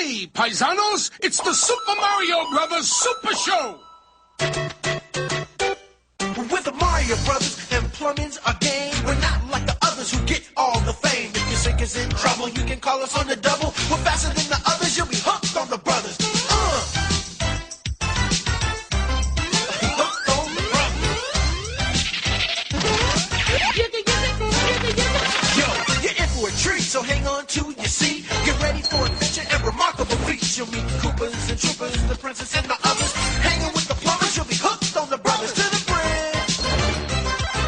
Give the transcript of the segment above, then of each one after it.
Hey, Paizzanos, it's the Super Mario Brothers Super Show! With the Mario Brothers and plumbing's a game. We're not like the others who get all the fame. If your sink is in trouble, you can call us on the double. We're faster than the others, you'll be hooked on the brothers. Hooked on the brothers. Yo, you're in for a treat, so hang on to your seat. Get ready for adventure and remarkable feats. You'll meet Koopas and Troopers, the princess and the others. Hanging with the plumbers, you'll be hooked on the brothers. To the bridge.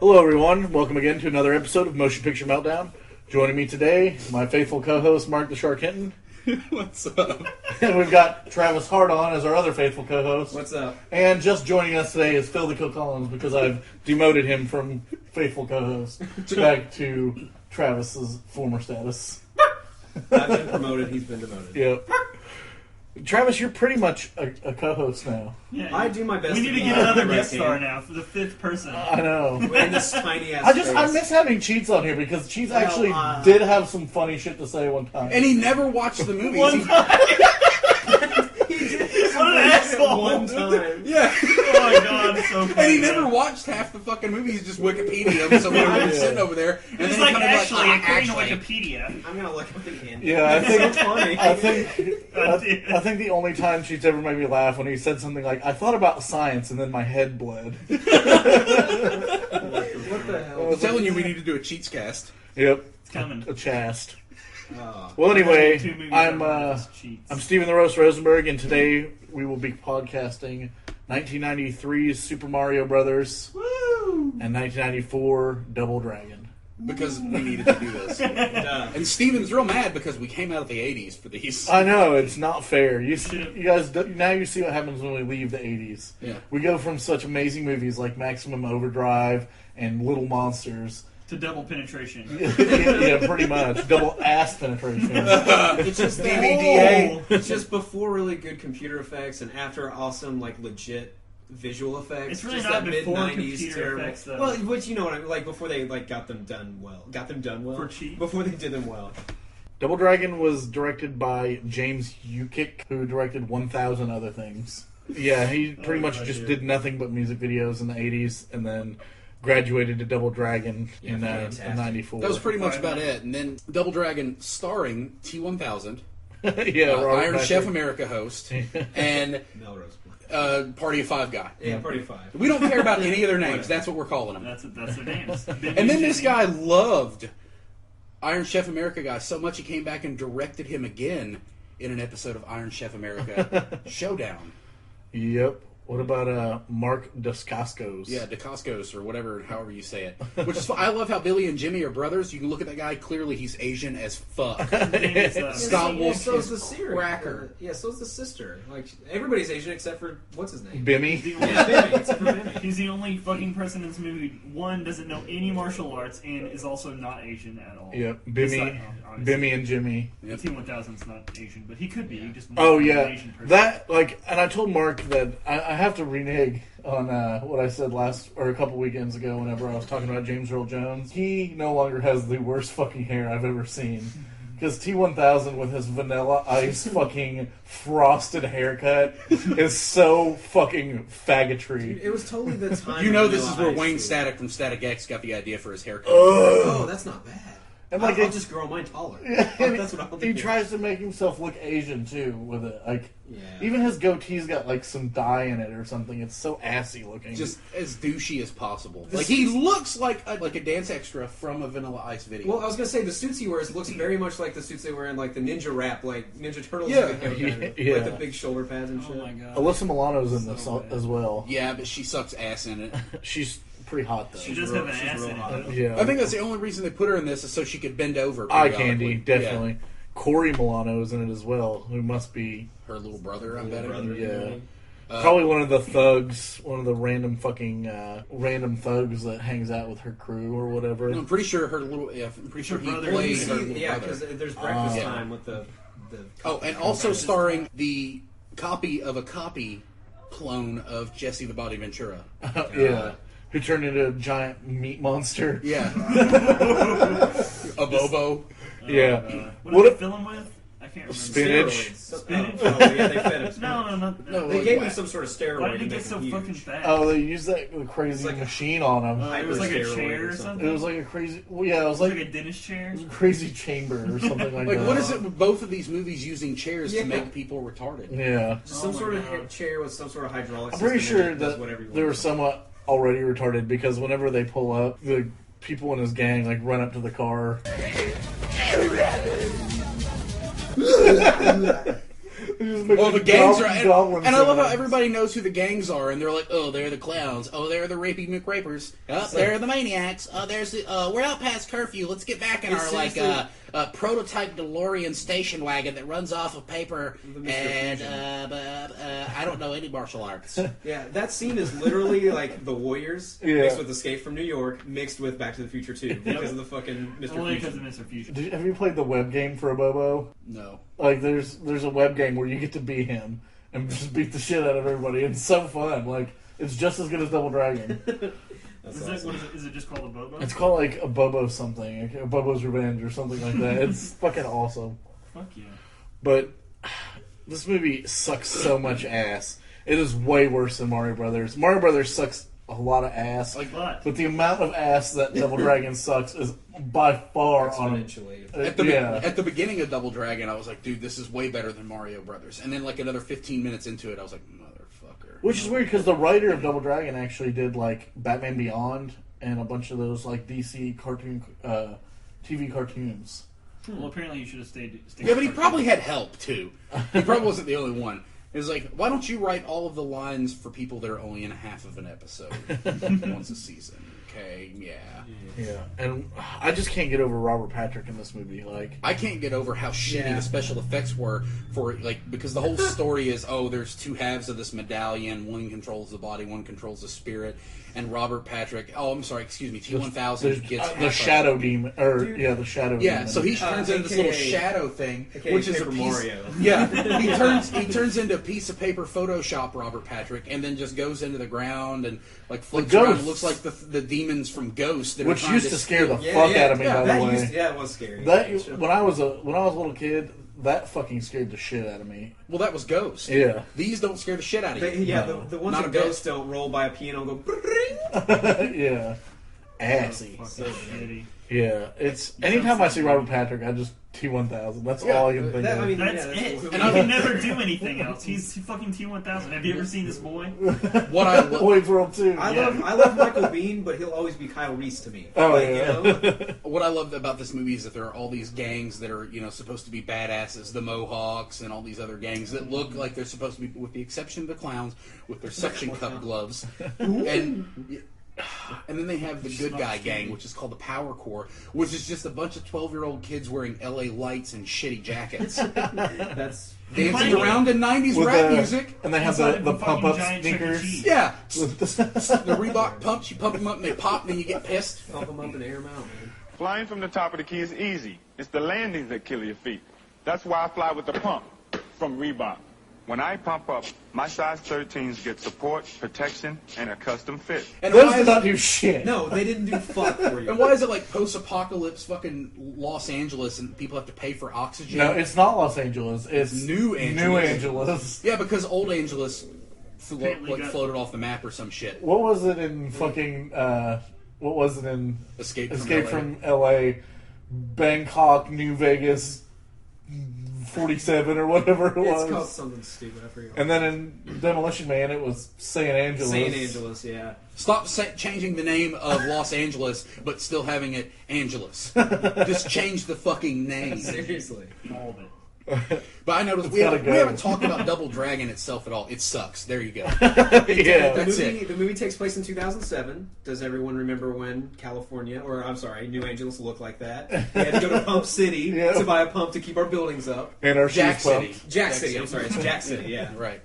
Hello everyone, welcome again to another episode of Motion Picture Meltdown. Joining me today, my faithful co-host Mark the Shark Hinton. What's up? And we've got Travis Hart on as our other faithful co-host. What's up? And just joining us today is Phil the Cook Collins because I've demoted him from faithful co-host back to Travis's former status. I've been promoted, he's been demoted. Yep. Travis, you're pretty much a co-host now. Yeah, I do my best. We need to get another guest star now for the fifth person. I know. In this tiny ass I miss having Cheats on here because Cheats actually did have some funny shit to say one time. And he never watched the movies. One time. He did. What an asshole. One time. Yeah. Oh my god, it's so funny. And he never watched half the fucking movies, just Wikipedia them, so we were sitting over there. And It's then like, he actually, according to actually. Wikipedia. I'm gonna look up again. Yeah, I think It's so funny. I think the only time Cheats ever made me laugh when he said something like, "I thought about science and then my head bled." What the hell? I'm telling you, we need to do a cheats cast. Yep, It's coming. a chast. Oh. Well, anyway, Two movies I'm are just cheats. Stephen the Roast Rosenberg, and today we will be podcasting 1993's Super Mario Brothers Woo! and 1994 Double Dragon. Because we needed to do this. Duh. And Steven's real mad because we came out of the 80s for these. I know, it's not fair. You guys, now you see what happens when we leave the 80s. Yeah. We go from such amazing movies like Maximum Overdrive and Little Monsters. To double penetration. Yeah, pretty much. Double ass penetration. It's just DVD. It's just before really good computer effects and after awesome, like legit visual effects. It's really just not that before mid-90s computer terrible. effects, though. Well, which you know what I mean, like before they like got them done well. For cheap? Before they did them well. Double Dragon was directed by James Ukick, who directed 1,000 other things. Yeah, he pretty much just did nothing but music videos in the 80s, and then graduated to Double Dragon in fantastic. 94. That was pretty much about it. And then Double Dragon starring T-1000, yeah, Robert Iron Patrick. Chef America host, and Melrose. Party of Five guy. Yeah, Party of 5. We don't care about any of their names. That's what we're calling them. That's their names. And then this guy loved Iron Chef America guy so much he came back and directed him again in an episode of Iron Chef America Showdown. Yep. What about Mark Dacascos? Yeah, DeCoscos or whatever, however you say it. Which is fun. I love how Billy and Jimmy are brothers. You can look at that guy. Clearly, he's Asian as fuck. His name is, Scott Wolf so's is the sister. cracker. Yeah, so's the sister. Like everybody's Asian except for what's his name? Bimmy. Yeah, Bimmy, except for Bimmy. He's the only fucking person in this movie, one, doesn't know any martial arts, and is also not Asian at all. Yep, Besides- Bimmy. obviously. Bimmy and Jimmy. Yep. T-1000's not Asian, but he could be. He just Oh might be an yeah, Asian person. that and I told Mark that I have to renege on what I said a couple weekends ago whenever I was talking about James Earl Jones. He no longer has the worst fucking hair I've ever seen. Because T-1000 with his vanilla ice fucking frosted haircut is so fucking faggotry. It was totally the time. You know of this is Vanilla where Ice, Wayne dude. Static from Static X got the idea for his haircut. Oh, that's not bad. And like I'll just grow mine taller. and That's what I'll do. he tries to make himself look Asian too with it. Like Yeah. even his goatee's got like some dye in it or something. It's so assy looking. Just as douchey as possible. Like he looks like a dance extra from a Vanilla Ice video. Well, I was gonna say the suits he wears looks very much like the suits they wear in like the Ninja Rap, like Ninja Turtles. Yeah. video, kind of. Yeah. Like the big shoulder pads and shit. Oh my god. Alyssa Milano's in this as well. yeah, but she sucks ass in it. She's pretty hot though. She does real- have an she's ass real in hot. it. Yeah, I think that's the only reason they put her in this is so she could bend over. eye periodically. candy, definitely. Corey Milano is in it as well, who must be Her little brother, I'm betting. yeah. Probably one of the thugs, one of the random fucking random thugs that hangs out with her crew or whatever. I'm pretty sure her little. Yeah, I'm pretty sure he plays her little Yeah, brother. because there's breakfast time with the Oh, and also starring the copy of a copy clone of Jesse the Body Ventura. Yeah, who turned into a giant meat monster. Yeah. A Bobo. Yeah. What did they fill him with? I can't remember. Spinach. Spinach? Oh, yeah, they fed him. No. They gave him some sort of steroid. Why did he to get make so him fucking huge. fat? Oh, they used that crazy like a- machine on him. It was like a Steroid chair or or something. something? It was like a crazy. Well, yeah, it was It was like like a dentist chair? a crazy chamber or something like Like, that. what is it with both of these movies using chairs Yeah. to make people retarded? Yeah, Some Oh my sort of God. chair with some sort of hydraulic I'm system. pretty in sure it does that whatever you they were want. somewhat already retarded because whenever they pull up, the people in his gang like run up to the car. Oh, the gangs are, goblin and I love how sounds. everybody knows who the gangs are, and they're like, oh, they're the clowns, oh, they're the rapey McRapers, oh, they're the maniacs, oh, there's the, we're out past curfew, let's get back in It's our, like, seriously- prototype DeLorean station wagon that runs off of paper, The Mr. and, Fusion. I don't know any martial arts. Yeah, that scene is literally like The Warriors Yeah. mixed with Escape from New York mixed with Back to the Future 2 because of the fucking Mr. Only because Fusion. of Mr. Fusion. Have you played the web game for a Bobo? No. Like, there's a web game where you get to be him and just beat the shit out of everybody. It's so fun. Like, it's just as good as Double Dragon. That's Is awesome. it just called a Bobo? It's called like a Bobo something, like a Bobo's Revenge or something like that. It's fucking awesome. Fuck yeah. But this movie sucks so much ass. It is way worse than Mario Brothers. Mario Brothers sucks a lot of ass, But but the amount of ass that Double Dragon sucks is by far on. Exponentially. At the beginning of Double Dragon, I was like, dude, this is way better than Mario Brothers. And then, like, another 15 minutes into it, I was like, motherfucker. Which is weird because the writer of Double Dragon actually did like Batman Beyond and a bunch of those like DC cartoon, TV cartoons. well, apparently you should have stayed Yeah, but he probably had help, too. He probably wasn't the only one. It was like, why don't you write all of the lines for people that are only in a half of an episode once a season? Okay, yeah. Yeah, and I just can't get over Robert Patrick in this movie. Like, I can't get over how shitty Yeah. the special effects were for, like, because the whole story is, oh, there's two halves of this medallion. One controls the body, one controls the spirit. And Robert Patrick, T-1000 there's gets half the of Shadow it. Demon, or Dude. yeah, the Shadow Yeah, Demon. so he turns into this AKA little shadow thing, AKA which is a Paper piece. Mario. Yeah, he turns into a piece of paper Photoshop Robert Patrick, and then just goes into the ground and like floats around. It looks like the demons from Ghost, that are which trying used to scare the Yeah, fuck yeah, out of me. yeah, By that the way, it was scary. that when I was a little kid, that fucking scared the shit out of me. Well, that was Ghost. Yeah. These don't scare the shit out of you. No. the ones Not in a bit. Ghost don't roll by a piano and go. Bring. Yeah, assy. So shitty. Yeah, it's anytime I see Robert Patrick, I just T-1000. That's all I can think That, of. I mean, That's yeah, it. what- And I can never do anything else. He's fucking T-1000. Have you ever seen this boy? What I lo- Wayne's World 2. I Yeah. love Michael Biehn, but he'll always be Kyle Reese to me. Oh, Like, yeah. You know? what I loved about this movie is that there are all these gangs that are, supposed to be badasses, the Mohawks and all these other gangs that look like they're supposed to be, with the exception of the clowns, with their suction cup gloves. And then they have the good guy gang, which is called the Power Corps, which is just a bunch of 12-year-old kids wearing LA lights and shitty jackets, That's dancing around in 90s With rap the- music. And they have Inside the the pump fucking up giant Chuck E. sneakers. Cheese. Yeah, the Reebok pumps, you pump them up and they pop, and then you get pissed. pump them up and air them out, man. Flying from the top of the key is easy. It's the landings that kill your feet. That's why I fly with the pump from Reebok. When I pump up, my size 13s get support, protection, and a custom fit. And Those why did is not it, do shit. No, they didn't do fuck for you. and why is it like post-apocalypse fucking Los Angeles and people have to pay for oxygen? No, it's not Los Angeles. It's New Angeles. New Angeles. Yeah, because old Angeles Apparently got- floated off the map or some shit. What was it in fucking? What was it in Escape from LA? Bangkok, New Vegas, 47 or whatever it It's called was. something stupid. I forget. And then in Demolition Man, it was San Angeles. St. Angeles, yeah. Stop changing the name of Los Angeles, but still having it Angeles. Just change the fucking name. Seriously. All of it. But I noticed we haven't talked about Double Dragon itself at all. It sucks. There you go. That's it. The movie takes place in 2007. Does everyone remember when California, or I'm sorry, New Angeles looked like that? We had to go to Pump City to buy a pump to keep our buildings up. And our Jack shoes City. pumped. Jack City. I'm sorry, it's Jack City. Yeah. Right.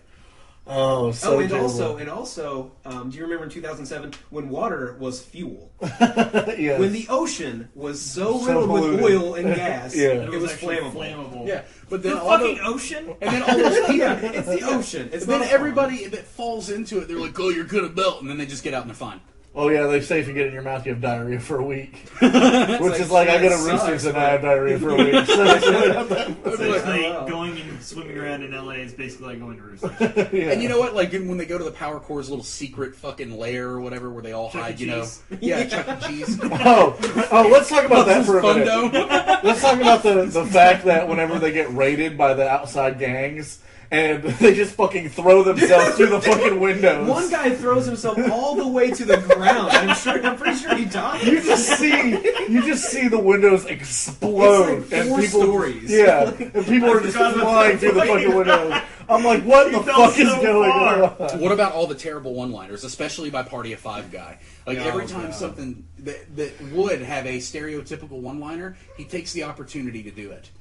Oh, so and terrible. also, do you remember in 2007 when water was fuel? Yes. When the ocean was so So riddled with polluted. oil and gas, Yeah. it was actually flammable. Yeah, but then The all fucking ocean? and then all those people, Yeah, it's the ocean. It's and then not a everybody that falls into it, they're like, "Oh, you're good at belt," and then they just get out and they're fine. Oh yeah, they say if you get it in your mouth, you have diarrhea for a week. Which like, is like I go to that Roosters sucks, and I have diarrhea for a week. So it's really not that bad. Basically, Oh, wow. going and swimming around in LA is basically like going to Roosters. Yeah. And you know what? Like when they go to the Power Corps' little secret fucking lair or whatever, where they all Chuck E. hide, you know, Cheese. Chuck E. Cheese. Oh, let's talk about that for a minute. Fundo. Let's talk about the fact that whenever they get raided by the outside gangs, and they just fucking throw themselves through the fucking windows. One guy throws himself all the way to the ground. I'm pretty sure he died. You just see the windows explode, It's like and 4 people, stories. yeah, and people are just forgot about flying that. through the fucking windows. I'm like, what the fell fuck is so going far. on? What about all the terrible one-liners, especially by Party of Five guy? Like Oh, every time God. something that would have a stereotypical one-liner, he takes the opportunity to do it.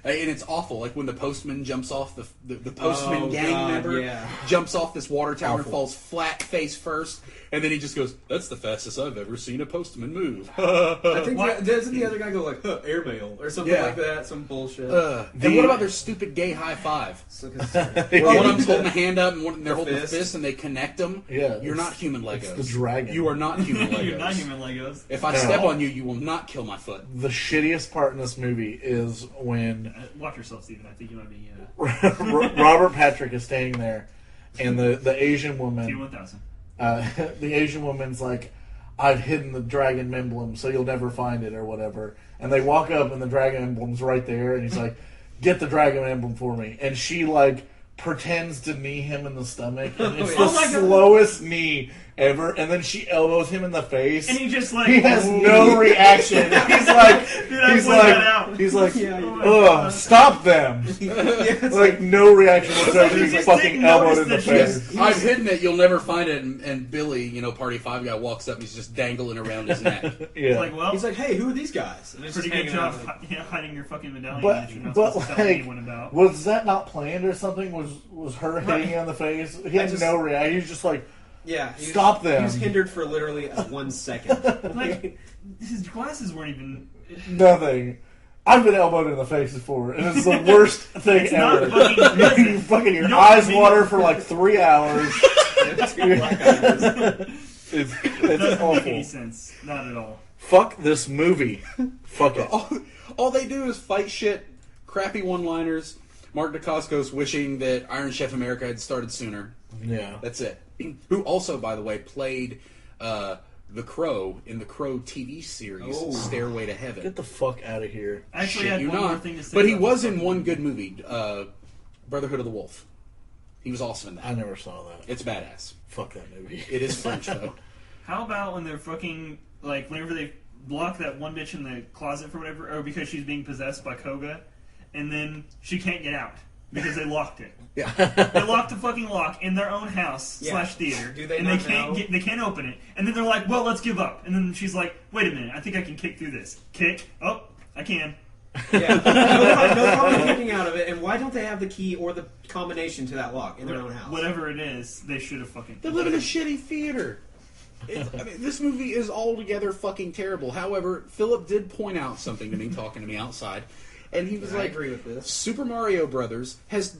And it's awful. Like when the postman jumps off the postman Oh, gang God, member yeah. jumps off this water tower and Awful. falls flat face first, and then he just goes, "That's the fastest I've ever seen a postman move." I think doesn't the other guy go like airmail or something Yeah. like that? Some bullshit. And what about their stupid gay high five? So, 'cause- Where one of them's holding a hand up and they're holding fist. a fist and they connect them. Yeah, You're it's- not human Legos. it's the dragon. You are not human Legos. You're not human Legos. If I No. step on you, you will not kill my foot. The shittiest part in this movie is when Watch yourself, Steven. I think you might be Robert Patrick is staying there, and the Asian woman, T-1000. the Asian woman's like, "I've hidden the dragon emblem, so you'll never find it," or whatever. And they walk up, and the dragon emblem's right there, and he's like, "Get the dragon emblem for me." And she like pretends to knee him in the stomach, and it's Oh the my God. slowest knee ever. And then she elbows him in the face. And he just like... He has no reaction. He's like, Dude, I he's pointed that out. like, he's like, Yeah, you- ugh, stop them. Like no reaction whatsoever. He He's just fucking didn't elbowed notice in the that she face. I've hidden it. You'll never find it. And Billy, Party 5 guy, walks up and he's just dangling around his neck. Yeah, Like, well, He's like, hey, who are these guys? And it's pretty just good hanging job out like- hiding your fucking medallion but that you're not but supposed to tell like, anyone about. was that not planned or something? Was her hitting him in the face? He had just- no reaction. He was just like, Yeah, he Stop was, them. He was hindered for literally 1 second. Like, his glasses weren't even... nothing. I've been elbowed in the face before, and it's the worst thing It's not ever. fucking You pleasant. fucking your You know what I eyes mean? water for like 3 hours. It's Doesn't make any awful. sense. Not at all. Fuck this movie. Fuck it. All they do is fight shit, crappy one-liners. Mark Dacascos wishing that Iron Chef America had started sooner. Yeah. That's it. Who also, by the way, played the Crow in the Crow TV series Oh. Stairway to Heaven. Get the fuck out of here. I actually Shit had you one more not. thing to say. But he about was this in fucking one movie. good movie, Brotherhood of the Wolf. He was awesome in that. I never saw that. It's badass. Fuck that movie. It is French though. How about when they're fucking, like, whenever they lock that one bitch in the closet for whatever, or because she's being possessed by Koga, and then she can't get out because they locked it. Yeah. They locked the fucking lock in their own house Yeah. slash theater, Do they and not they can't know? they can't open it. And then they're like, "Well, let's give up." And then she's like, "Wait a minute, I think I can kick through this." Kick. Oh, I can. Yeah, no problem kicking out of it. And why don't they have the key or the combination to that lock in their own house? Whatever it is, they should have fucking. They live in a shitty theater. This movie is altogether fucking terrible. However, Philip did point out something to me, talking to me outside, and he was I like, agree with this. Super Mario Brothers has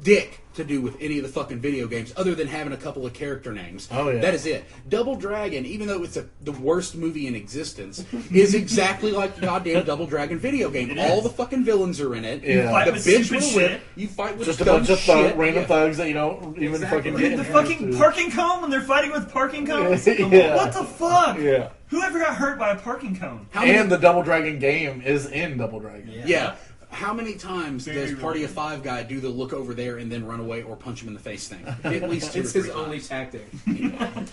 dick to do with any of the fucking video games other than having a couple of character names. Oh, yeah. That is it. Double Dragon, even though it's the worst movie in existence, is exactly like the goddamn Double Dragon video game. It All is. the fucking villains are in it. Yeah. Fight The with bitch stupid will shit. whip. You fight with Just a dumb bunch of shit. random Yeah. thugs that you don't even Exactly. fucking Dude, get the introduced fucking to. parking cone when they're fighting with parking cones. Yeah. What the fuck? Yeah. Whoever got hurt by a parking cone? How many- And the Double Dragon game is in Double Dragon. Yeah. How many times Very does Party rarely. of Five guy do the look over there and then run away or punch him in the face thing? At least 2 It's or his 3 only times. tactic.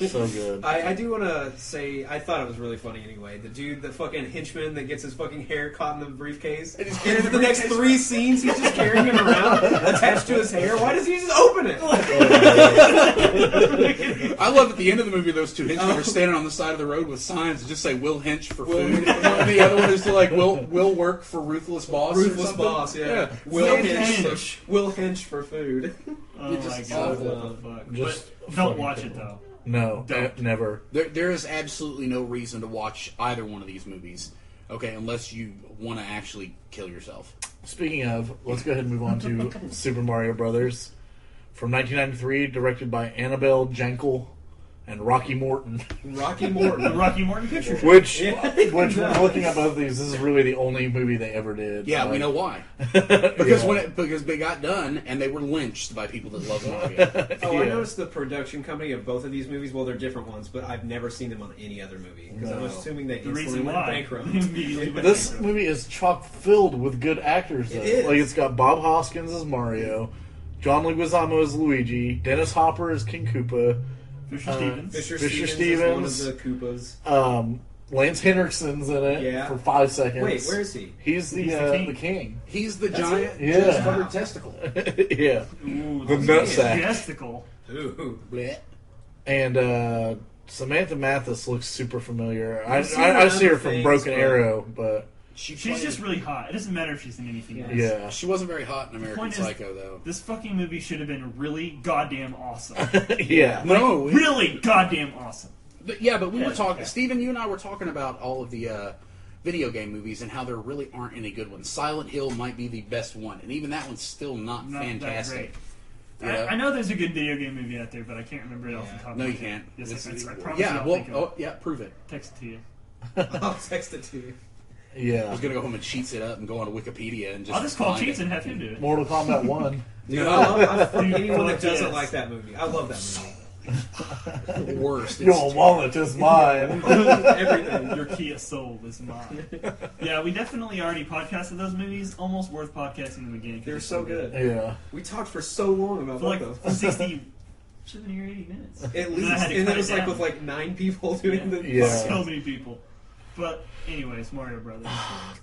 So good. I do want to say, I thought it was really funny anyway. The dude, the fucking henchman that gets his fucking hair caught in the briefcase. And for the next 3 scenes, he's just carrying it around attached to his hair. Why does he just open it? I love at the end of the movie those 2 henchmen are standing on the side of the road with signs that just say "Will Hench for food," and the other one is to like "Will work for ruthless boss." or Ruthless something. boss, yeah. Will Hench for food. Oh It's my just god, awful. what the fuck. Just But don't fucking watch it terrible. though. No, Don't. never. There is absolutely no reason to watch either one of these movies, okay, unless you want to actually kill yourself. Speaking of, let's go ahead and move on to Super Mario Brothers from 1993, directed by Annabelle Jankel and Rocky Morton. Rocky The Morton. Rocky Morton Picture Show. Which, Yeah. when looking at both of these, this is really the only movie they ever did. Yeah, Like, we know why. Because yeah. because they got done and they were lynched by people that love Mario. Oh, I Yeah. noticed the production company of both of these movies. Well, they're different ones, but I've never seen them on any other movie. Because I'm No. assuming they The instantly reason went why. bankrupt. Immediately went This bankrupt. movie is chock filled with good actors. Though. It is. Like it's got Bob Hoskins as Mario, John Leguizamo as Luigi, Dennis Hopper as King Koopa, Fisher Stevens. Fisher Fisher Stevens is one of the Koopas. Lance Henriksen's in it Yeah. for 5 seconds. Wait, where is he? He's the He's the king. the king. He's the That's giant, it? Yeah. covered testicle. Yeah, Ooh, the nutsack. Jesticle. Ooh. Blech. And Samantha Mathis looks super familiar. I I've seen her I in see her other from things, Broken but- Arrow, but She's played- just really hot. It doesn't matter if she's in anything else. yeah, She wasn't very hot in American point is- Psycho, though. This fucking movie should have been really goddamn awesome. yeah. No, it- Really goddamn awesome. Yeah, but we were Yeah, talking. yeah. Steven, you and I were talking about all of the video game movies and how there really aren't any good ones. Silent Hill might be the best one, and even that one's still not Not fantastic. that great. Yeah. I know there's a good video game movie out there, but I can't remember it off the top of No, my you head. can't. Yes, It's- I promise yeah, I'll well, think of oh, yeah, prove it. it. Text it to you. I'll text it to you. I Yeah. was gonna go home and cheats it up and go on to Wikipedia and just. I'll just call find Cheats it. and have him do it. Mortal Kombat 1. Dude, I fuck anyone that Fuck doesn't yes. like that movie. I love that movie. Worst. Your It's- wallet is mine. Everything. Your Kia Soul is mine. Yeah, we definitely already podcasted those movies. Almost worth podcasting them again. 'cause They're they're so good. Yeah. We talked for so long about For like both those. 60, 70 or 80 minutes. At And I least, had to and cut it was it like down. with like 9 people doing the. Yeah. So many people. But anyways, Mario Brothers.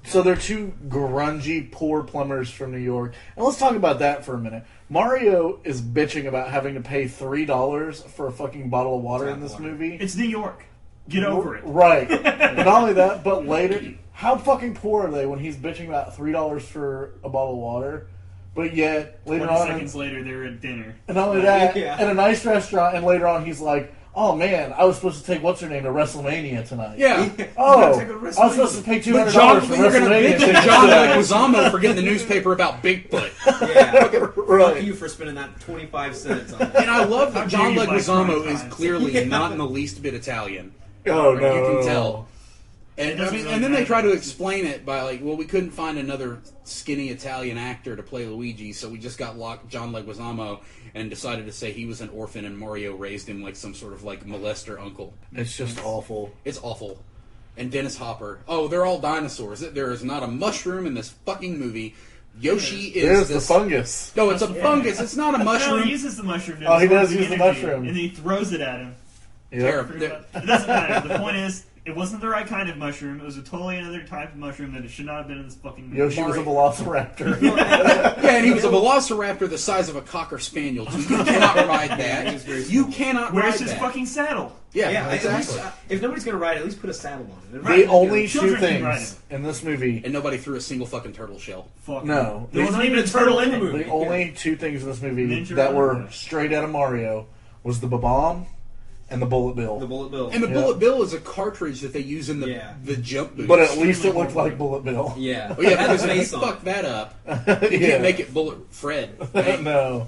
So they're two grungy, poor plumbers from New York. And let's talk about that for a minute. Mario is bitching about having to pay $3 for a fucking bottle of water in this water. movie. It's New York. Get over it. Right. But not only that, but later, how fucking poor are they when he's bitching about $3 for a bottle of water? But yet, later 20 on, seconds later, they're at dinner. and not only that, Yeah. at a nice restaurant, and later on he's like, oh man, I was supposed to take what's-her-name to WrestleMania tonight. Yeah. Oh, Take a I was supposed to pay $200 But John, for you're gonna WrestleMania. bitch at John Leguizamo for getting the newspaper about Bigfoot. Yeah. Right. Fuck you for spending that 25 cents on it. And I love How that dare John you buy Leguizamo crime is times. clearly not in the least bit Italian. Oh no, You no, can no. tell. It And, doesn't really and then they matter. try to explain it by like, well, we couldn't find another skinny Italian actor to play Luigi, so we just got John Leguizamo and decided to say he was an orphan and Mario raised him like some sort of like molester uncle. It's just awful. It's awful. And Dennis Hopper. Oh, they're all dinosaurs. There is not a mushroom in this fucking movie. Yoshi is There's the this. fungus. No, it's a fungus. It's not a No, mushroom. he uses the mushroom. to Oh, he absorb does the use the energy, mushroom. And he throws it at him. Yep. Terrible. Pretty much. It doesn't matter. The point is, it wasn't the right kind of mushroom. It was a totally another type of mushroom that it should not have been in this fucking movie. Yoshi was a velociraptor. Yeah, and he was a velociraptor the size of a cocker spaniel. Too. You cannot ride that. You cannot Where's ride his that. fucking saddle? Yeah, Yeah, exactly. at least, if nobody's gonna ride it, at least put a saddle on it. The only two Children can ride things in this movie. And nobody threw a single fucking turtle shell. Fuck. No. There wasn't even a turtle in the movie. The only two things in this movie Ninja that were Turtle. straight out of Mario was the bomb and the bullet bill. The bullet bill. And the Yeah. bullet bill is a cartridge that they use in the Yeah. the jump boost. But at least it looked like bullet bill. Yeah. Oh, yeah, Had because a if you face on fuck it. that up, you Yeah. can't make it bullet Fred. Right? No.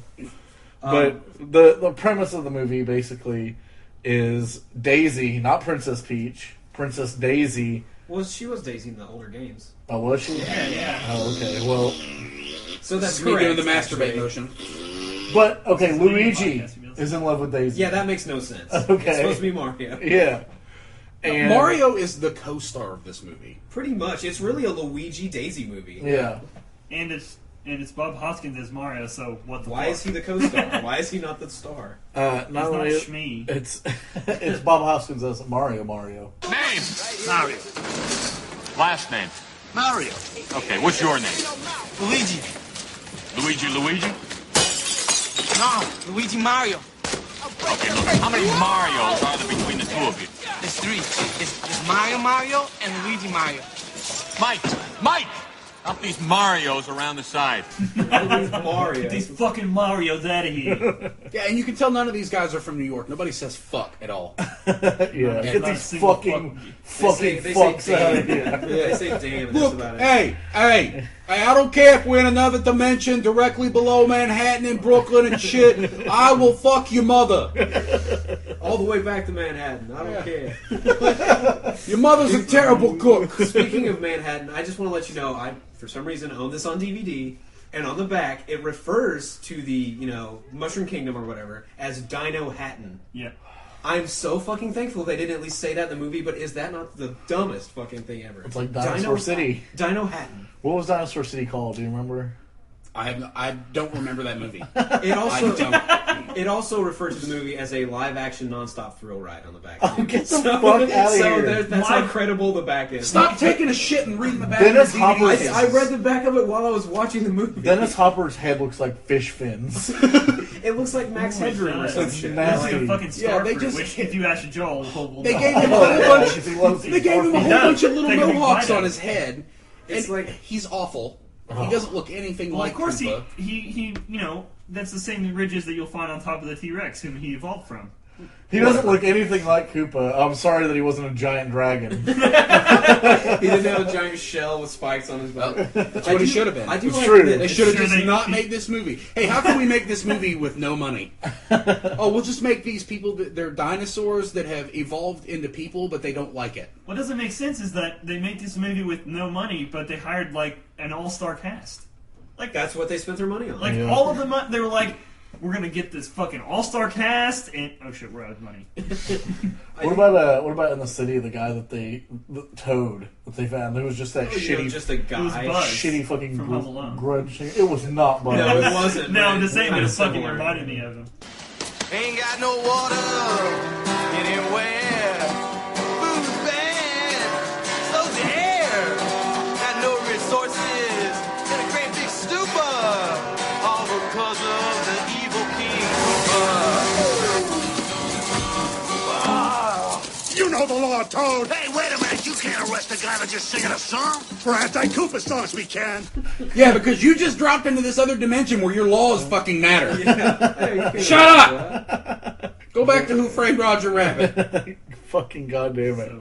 But the premise of the movie basically is Daisy, not Princess Peach, Princess Daisy. Well, she was Daisy in the older games. Oh, was she? Yeah. Oh, okay. Well, So that's That's me correct. doing the masturbate actually. motion. but okay, Speaking of Luigi podcasting, is in love with Daisy. Yeah, that makes no sense. Okay. It's supposed to be Mario. Yeah. And Mario is the co-star of this movie. Pretty much. It's really a Luigi Daisy movie. Yeah. And it's Bob Hoskins as Mario, so what the Why fuck? is he the co-star? Why is he not the star? Not not only Shmee. it's it's Bob Hoskins as Mario. Name? Mario. Last name? Mario. Okay, what's your name? Luigi. Luigi? No, Luigi Mario. Okay, look, how many Marios are there between the two of you? There's three. It's Mario and Luigi Mario. Mike! Up these Marios around the side. Mario. Get these fucking Marios out of here. Yeah, and you can tell none of these guys are from New York. Nobody says fuck at all. Yeah, get not a these single fucking They say fucks out of damn. here. They say damn, and that's Look, about it. hey, I don't care if we're in another dimension directly below Manhattan and Brooklyn and shit. I will fuck your mother. All the way back to Manhattan. I don't care. Your mother's a terrible cook. Speaking of Manhattan, I just want to let you know, I, for some reason, own this on DVD, and on the back, it refers to the, Mushroom Kingdom or whatever as Dino Hatton. Yeah. I'm so fucking thankful they didn't at least say that in the movie, but is that not the dumbest fucking thing ever? It's like Dinosaur City. Dino Hatton. What was Dinosaur City called? Do you remember? I don't remember that movie. It also referred to the movie as a live-action non-stop thrill ride on the back. Oh, get the fuck out of here! That's how credible the back is. Stop taking a shit and reading the back Dennis of the Hopper- DVD. I read the back of it while I was watching the movie. Dennis Hopper's head looks like fish fins. It looks like Max Oh my Headroom or God. some It's shit. That's nasty. like a fucking star they fruit, just- which, if you ask Joel, will They know. gave him a whole bunch. He loves They gave him a whole does. bunch of little Take a big mohawks bite out on of his head. It's And like- he's awful. He doesn't look anything Well, like of course, Koopa. he, that's the same ridges that you'll find on top of the T-Rex, whom he evolved from. He doesn't look anything like Koopa. I'm sorry that he wasn't a giant dragon. He didn't have a giant shell with spikes on his belly. That's what he should have been. I do It's like true. that- They should have Sure, just they- not made this movie. Hey, how can we make this movie with no money? Oh, we'll just make these people, they're dinosaurs that have evolved into people, but they don't like it. What doesn't make sense is that they make this movie with no money, but they hired, an all-star cast. That's what they spent their money on. Yeah. All of the money, they were like, we're gonna get this fucking all-star cast, and oh shit, we're out of money. What about in the city, the guy the Toad that they found? There was just that shitty, just a It was guy. Buzz shitty fucking from Home Alone. grudge. It was not Buzz. No, it wasn't. No, I'm but just saying, but kinda it fucking similar. reminded me of him. Ain't got no water anywhere. Food's bad. So's the air. Got no resources. In a great big stupor. All because of the evil King Koopa. You know the law, Toad. Hey, wait a minute. You can't arrest a guy for just singing a song. For anti-Koopa songs, we can. Yeah, because you just dropped into this other dimension where your laws fucking matter. Hey, you can't Shut do up! that. Go back to Who Framed Roger Rabbit. Fucking goddamn it!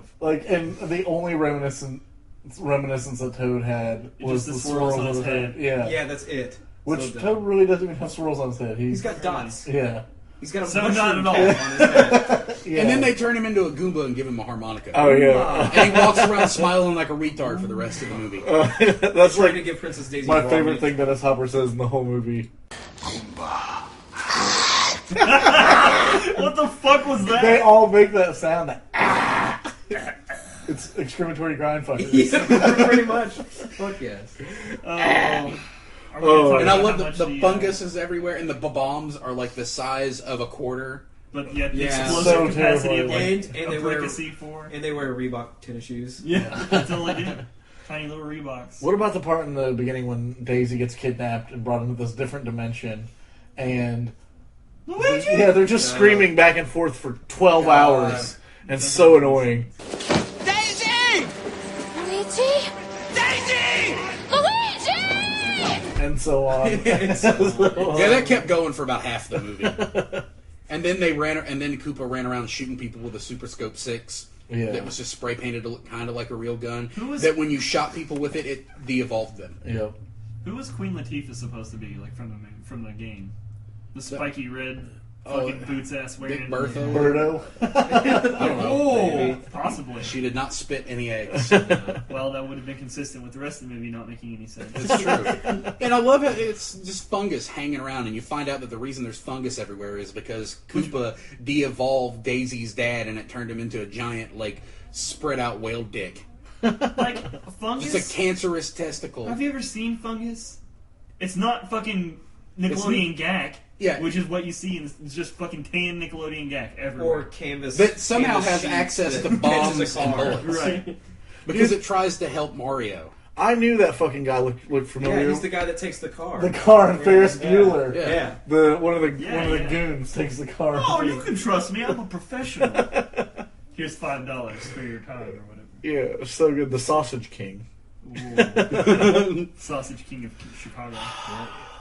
And the only reminiscence that Toad had was Just the the swirls swirls on his head. Yeah. Yeah, that's it. Which So dumb. Toad really doesn't even have swirls on his head. He's got dots. Yeah. He's got a So mushroom not at all. cap on his head. Yeah. And then they turn him into a Goomba and give him a harmonica. Oh yeah. And he walks around smiling like a retard for the rest of the movie. That's Trying to like give Princess Daisy my raw favorite meat. thing Dennis Hopper says in the whole movie. What the fuck was that? They all make that sound. That, it's excrementory grind fuckers. Yeah, pretty much. Fuck yes. Are we gonna talk And I about love how much the fungus is everywhere, and the bombs are like the size of a quarter. But yet the Yeah. explosive So capacity of terrifying. like And they a wear- brick of C4. And they wear Reebok tennis shoes. Yeah, that's all they do. Tiny little Reeboks. What about the part in the beginning when Daisy gets kidnapped and brought into this different dimension, and Luigi! yeah, they're just screaming back and forth for 12 hours, and so annoying. Daisy! Luigi? Daisy! Luigi! And so on. Yeah, that kept going for about half the movie. And then Koopa ran around shooting people with a Super Scope 6. Yeah. That was just spray painted to look kind of like a real gun. Who was- that when you shot people with it, it de-evolved them. Yep. Who was Queen Latifah supposed to be, like, from the game? The spiky red Oh, fucking boots ass wearing. Dick Bertha. Birdo. I don't know. Oh, possibly. She did not spit any eggs. Well, that would have been consistent with the rest of the movie not making any sense. It's true. And I love it. It's just fungus hanging around, and you find out that the reason there's fungus everywhere is because Koopa de-evolved Daisy's dad, and it turned him into a giant, like, spread out whale dick. Like, Fungus... It's a cancerous testicle. Have you ever seen Fungus? It's not fucking Nickelodeon gack. Yeah. Which is what you see, and it's just fucking tan Nickelodeon gack everywhere. Or canvas. That somehow canvas has sheets access that to bombs catches a and car. bullets. Right. Because it tries to help Mario. I knew that fucking guy looked familiar. Yeah, he's the guy that takes the car. The car in Ferris Bueller. Yeah. One of the goons takes the car. Oh, you can trust me. I'm a professional. Here's $5 for your time or whatever. Yeah, it was so good. The Sausage King. Sausage King of Chicago.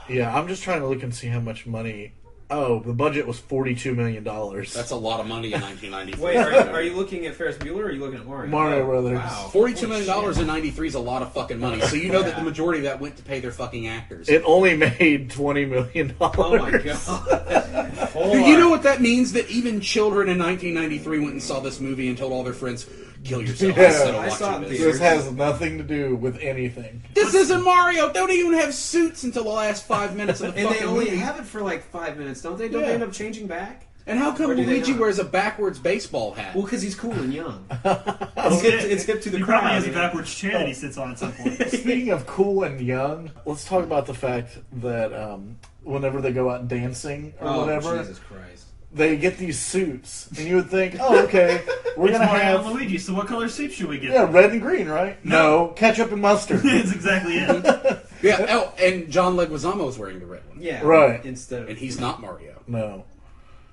Yeah, I'm just trying to look and see how much money. Oh, the budget was $42 million. That's a lot of money in 1993. Wait, are you looking at Ferris Bueller or are you looking at Mario? Mario Brothers. Wow. $42 million in 93 is a lot of fucking money. So you know that the majority of that went to pay their fucking actors. It only made $20 million. Oh my god. You know what that means? That even children in 1993 went and saw this movie and told all their friends, kill yourself Yeah. instead of I saw watching it in this. This has nothing to do with anything. This isn't Mario! Don't even have suits until the last 5 minutes of the And they fucking only movie. have it for like 5 minutes, don't they? Don't they end up changing back? And how come Or do they Luigi not? wears a backwards baseball hat? Well, because he's cool and young. It's hip to the He crowd. probably has a you know? backwards chair that he sits on at some point. Speaking of cool and young, let's talk about the fact that whenever they go out dancing or Oh, whatever, Jesus Christ. they get these suits, and you would think, oh, okay, we're It's gonna Mario have and Luigi, so what color suit should we get? yeah, red and green, right? No, ketchup and mustard. That's exactly it. Yeah, oh, and John Leguizamo is wearing the red one. Yeah. Right. Instead of... And he's not Mario. No.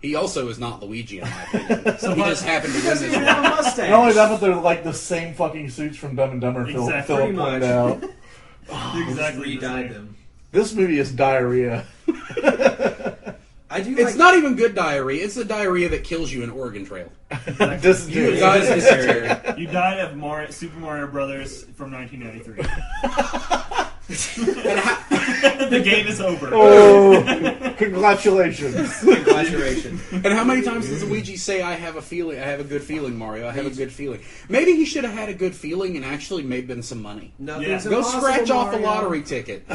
He also is not Luigi, in my opinion. He just happened to win doesn't this even have a one. mustache. Not only that, but they're like the same fucking suits from Dumb and Dumber. Exactly. Philip Pretty pointed much. out. Exactly. the Re-dyed same. them. This movie is diarrhea. I do It's like... not even good diarrhea. It's the diarrhea that kills you in Oregon Trail. Dysentery. You guys dysentery. You died of Super Mario Brothers from 1993. The game is over. Oh, congratulations. Congratulations. And how many times does Luigi say, I have a feeling, I have a good feeling, Mario, I have a good feeling? Maybe he should have had a good feeling and actually made them some money. Nothing's Go impossible, scratch off a Mario. lottery ticket.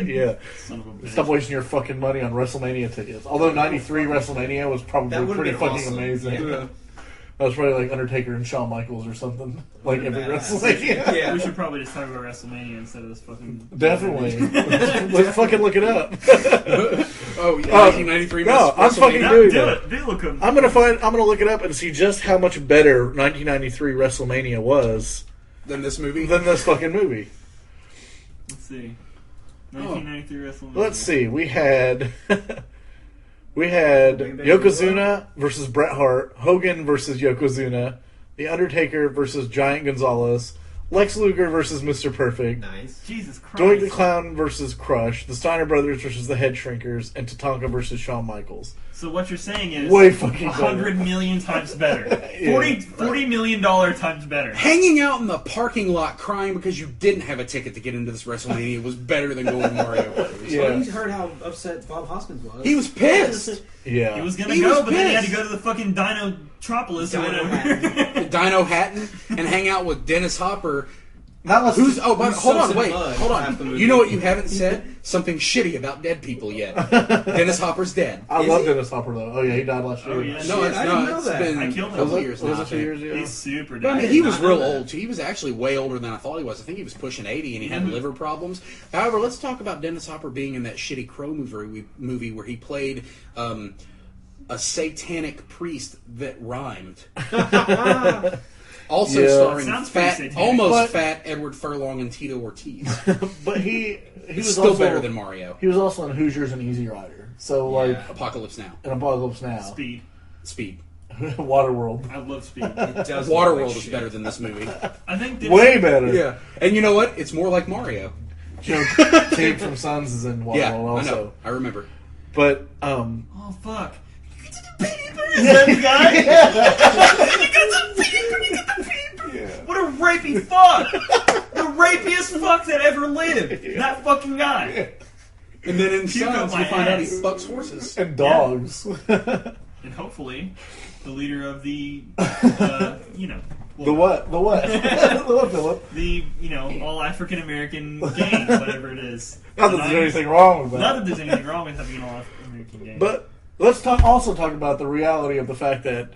Yeah. Son of a bitch. Stop wasting your fucking money on WrestleMania tickets. Although 93 WrestleMania was That probably would've pretty been fucking awesome. amazing. Yeah. That was probably like Undertaker and Shawn Michaels or something. Like every Badass. WrestleMania. Yeah. We should probably just talk about WrestleMania instead of this fucking... Definitely. Let's fucking look it up. Oh, 1993 no, I'm fucking No, doing do that. it. Do look up. I'm gonna look it up and see just how much better 1993 WrestleMania was Than this movie? than this fucking movie. Let's see. 1993 WrestleMania. Let's see. We had Yokozuna versus Bret Hart, Hogan versus Yokozuna, The Undertaker versus Giant Gonzalez, Lex Luger versus Mr. Perfect, Nice. Jesus Christ. Doink the Clown versus Crush, the Steiner Brothers versus the Head Shrinkers, and Tatanka versus Shawn Michaels. So what you're saying is Way fucking 100 million times better. Yeah. $40 million times better. Hanging out in the parking lot crying because you didn't have a ticket to get into this WrestleMania was better than going to Mario Brothers. Yeah. Well, you heard how upset Bob Hoskins was. He was pissed. Yeah. He was gonna He go, was but then he had to pissed. go to the fucking Dino-tropolis or Dino whatever. Dino Hatton and hang out with Dennis Hopper. Now let's Who's hold soaks on, in wait, mud hold half the on. movie. You know what you haven't said? Something shitty about dead people yet. Dennis Hopper's dead. I Is love he? Dennis Hopper though. Oh yeah, he died last year. Oh, yeah. No, Shit, it's I didn't not. know It's that. been I killed a him. couple Was it, years was now. it 2 years ago? He's super But I mean, dead. he did was not know real that. old too. He was actually way older than I thought he was. I think he was pushing 80 and he had liver problems. However, let's talk about Dennis Hopper being in that shitty Crow movie where he played a satanic priest that rhymed. Also Yeah. starring Sounds pretty fat, satanic. almost But- fat Edward Furlong and Tito Ortiz. But he It's was still also better than Mario. He was also in Hoosiers and Easy Rider. So like Apocalypse Now. in Apocalypse Now, Speed. Speed. Waterworld, I love Speed. It does Waterworld look like is shit. better than this movie. I think this, way better. Yeah. And you know what? It's more like Mario. You know, King from Sons is in Waterworld Yeah, I also. know. I remember. But Oh fuck! You get to the peep, that guy. You got the peep. What a rapey fuck! The rapiest fuck that ever lived. That fucking guy. And then in Puke up Sons, my we find out he ass. fucks horses. and dogs. And hopefully, the leader of the, The what? The what? The what, Philip? the all African American gang, whatever it is. Not that there's anything wrong with Not that. that there's anything wrong with having an all African American gang. But let's also talk about the reality of the fact that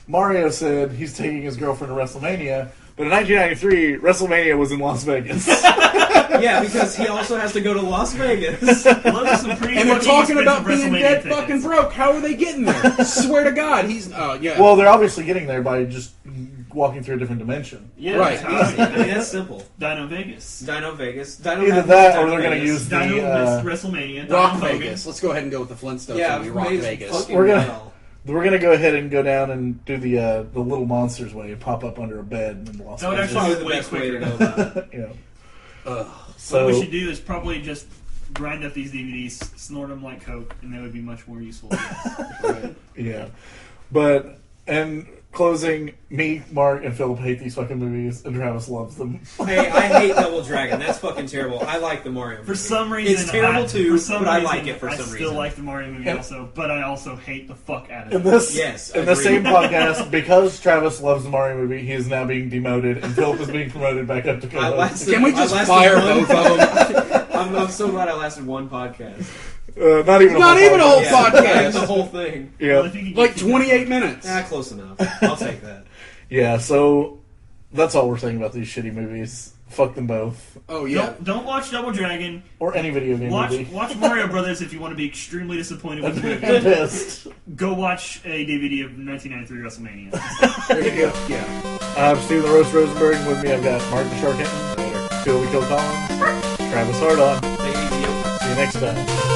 Mario said he's taking his girlfriend to WrestleMania, But in 1993, WrestleMania was in Las Vegas. Yeah, because he also has to go to Las Vegas. Those are some pretty And they're fucking talking about expensive being WrestleMania dead tickets. fucking broke. How are they getting there? Swear to God, he's... yeah. Well, they're obviously getting there by just walking through a different dimension. Yeah, Right. that's Easy. I mean, that's simple. Dino Vegas. Dino Vegas. Dino Either has that, Dino or they're going to Vegas. use Dino the... WrestleMania. Dino Rock Hogan. Vegas. Let's go ahead and go with the Flintstones. Yeah, and Rock may as Vegas. fucking We're gonna- well. We're going to go ahead and go down and do the Little Monsters way and pop up under a bed in Las That would Vegas. actually Probably the way best way to quicker. go about it. You know. What So, we should do is probably just grind up these DVDs, snort them like Coke, and they would be much more useful. Right. yeah. But, and closing, me, Mark, and Philip hate these fucking movies, and Travis loves them. Hey, I hate Double Dragon. That's fucking terrible. I like the Mario movie. For some reason, It's terrible too, for some but I reason, like it for some I still reason. like the Mario movie also, but I also hate the fuck out of In it. this, Yes, in the agreed. same podcast, because Travis loves the Mario movie, he is now being demoted, and Philip is being promoted back up to I co-host. lasted, Can we I just lasted fire one- both of them? I'm so glad I lasted one podcast. Not even Not even a whole Yeah, podcast. the whole thing. Well, Yeah, if you could Like get 28 minutes. Close enough. I'll take that. yeah. So that's all we're saying about these shitty movies. Fuck them both, Oh, yeah. Don't watch Double Dragon. or any video game movie. Watch Mario Brothers if you want to be extremely disappointed with the movie. I'm pissed. Go watch a DVD of 1993 WrestleMania. There you go. Yeah. I'm Steve the Roast Rosenberg, and with me I've got Martin Shark Hinton, Phil the Kill Collins, Travis Hardon. Take it easy, yo. See you next time.